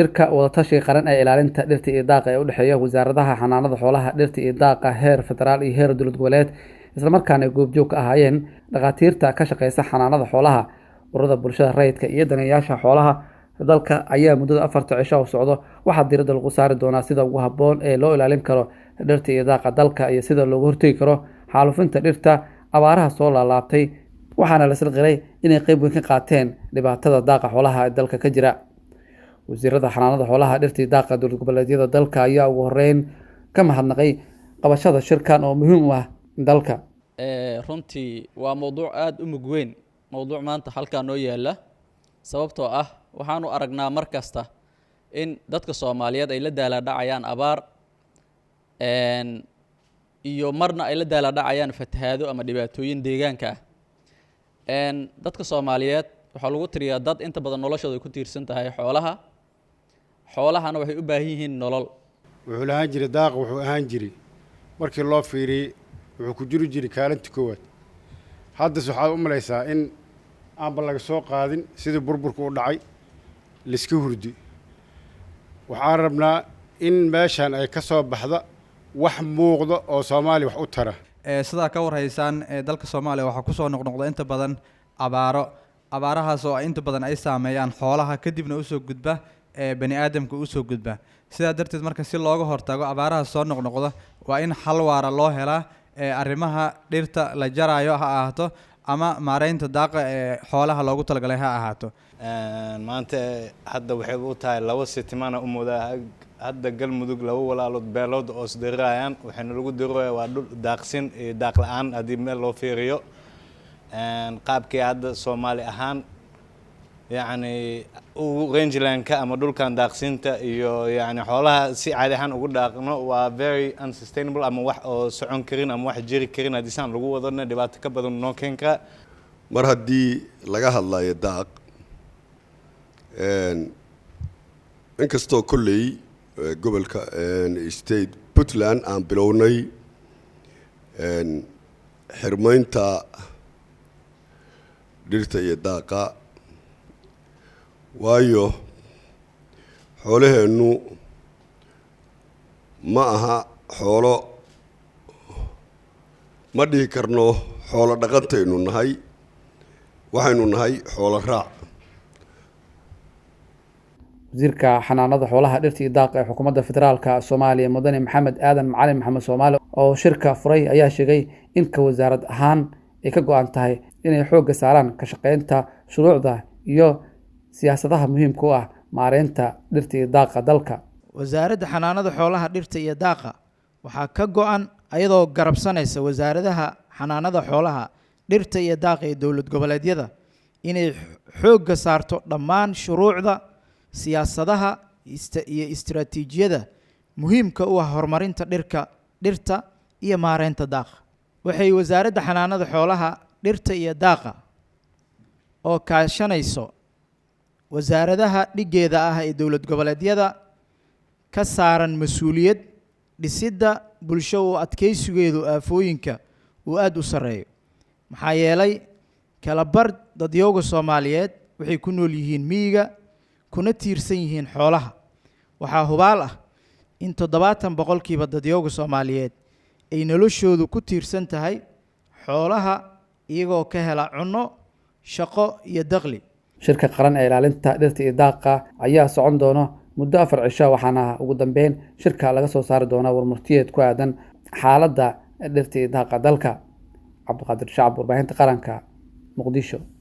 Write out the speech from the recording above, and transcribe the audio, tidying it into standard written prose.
shirka wadatashiga qaran ee ilaalinta dhirta iyo daaqa ee u dhexeeya wasaaradaha xanaanada xoolaha, dhirta iyo daaqa heer federaal iyo heer dowlad goboleed, isla markaana ay goobjoog ka ahaayeen dhakhaatiirta ka shaqeysa xanaanada xoolaha, ururada bulshada rayidka iyo daneeyayaasha xoolaha dalka ayaa muddada 4 cisho u socdo. waxaa diiradda lagu saari doonaa sida ugu habboon ee loo ilaalin karo dhirta iyo daaqa dalka iyo sida looga hortagi karo xaalufinta dhirta, abaaraha soo laalaabtay, waxaana la isla inay qayb weyn ka qaateen dhibaatada daaqa xoolaha ee dalka ka jira. wasiirada xanaanada xoolaha, dhirta iyo daaqa dowlad goboleedyada dalka ayaa ugu horeyn ka mahadnaqay qabashada shirkan oo muhiim u ah dalka. runtii waa mowduuc aad u mug weyn, mowduuc maanta halkaa noo yaala, sababtoo ah waxaanu aragnaa mar kasta in dadka Soomaaliyeed ay la daaladhacayaan abaar iyo marna ay la daaladhacayaan fatahaado ama dhibaatooyin deegaanka ah. dadka Soomaaliyeed waxaa lagu tiriyaa dad inta badan noloshooda ay ku tiirsan tahay xoolahana waxay u baahan yihiin nolol. wuxuu lahaan jiray daaq, wuxuu ahaan jiray markii loo fiiriyey wuxuu ku jiri jiray kaalinta koowaad. haddas waxaad u malaysaa in aanba laga soo qaadin sidii burburka u dhacay liska hurdi. waxaan rabnaa in meeshan ay ka soo baxda wax muuqda oo Soomaali wax u tara. sidaa ka warhaysaan dalka Soomaaliya waxaa ku soo noqnoqda inta badan abaarahaas oo inta badan ay saameeyaan xoolaha kadibna u soo gudba bani aadamka u soo gudba. sidaa darteed marka si looga hortago abaaraha soo noqnoqda waa in xal waara loo helaa arrimaha dhirta la jaraayo ha ahaato ama maareynta daaqa xoolaha loogu talagalay ha ahaato. maanta hadda waxay u tahay 2 sitimaan u muudaa hadda galmudug 2 walaalood beelood oo isdirayaan, waxaana lagu dirooyaa waa dhul daaqsin iyo daaq la'aan haddii meel loo fiiriyo. qaabkii hadda Soomaali ahaan yacni rangelandka ama dhulkan daaqsinta iyo yacni xoolaha si caadi ahaan ugu daaqno waa very unsustainable ama wax oo socon karin ama wax jiri karin haddii saan lagu wadana dhibaato ka badan noo keeni kara. mar haddii laga hadlayo daaq, inkastoo kolley gobolka state Puntland aan bilownay xirmaynta dhirta iyo daaqa, waayo xoolaheennu ma aha xoolo, ma dhihi karno xoolo dhaqantaynu nahay, waxaynu nahay xoolo raac. wasiirka xanaanada xoolaha, dhirta iyo daaqa ee xukuumadda federaalka Soomaaliya mudane Maxamed Aadan Macalin Maxamed Soomaali oo shirka furay ayaa sheegay in ka wasaarad ahaan ay ka go'an tahay inay xoogga saaraan ka shaqeynta shuruucda iyo siyaasadaha muhiimka u ah maareynta dhirta iyo daaqa dalka. wasaaradda xanaanada xoolaha, dhirta iyo daaqa waxaa ka go'an ayadoo garabsanaysa wasaaradaha xanaanada xoolaha, dhirta iyo daaqa ee dowlad goboleedyada inay xoogga saarto dhammaan shuruucda, siyaasadaha iyo istiraatiijiyada muhiimka u ah horumarinta dhirta iyo maareynta daaqa. waxay wasaaradda xanaanada xoolaha, dhirta iyo daaqa oo kaashanayso wasaaradaha dhigeeda ah ee dowlad goboleedyada ka saaran mas-uuliyad dhisidda bulsho oo adkeysigeedu aafooyinka uu aad u sareeyo. maxaa yeelay kala bar dadyooga Soomaaliyeed waxay ku nool yihiin miyiga kuna tiirsan yihiin xoolaha. waxaa hubaal ah in 70% dadyooga Soomaaliyeed ay noloshoodu ku tiirsan tahay xoolaha iyagoo ka hela cunno, shaqo iyo dakhli. shirka qaran ee ilaalinta dhirta iyo daaqa ayaa socon doona muddo 4 cisho, waxaana ugu dambeyn shirka laga soo saari doonaa warmurtiyeed ku aadan xaaladda dhirta iyo daaqa dalka. Cabdiqaadir Shacab, warbaahinta qaranka, Muqdisho.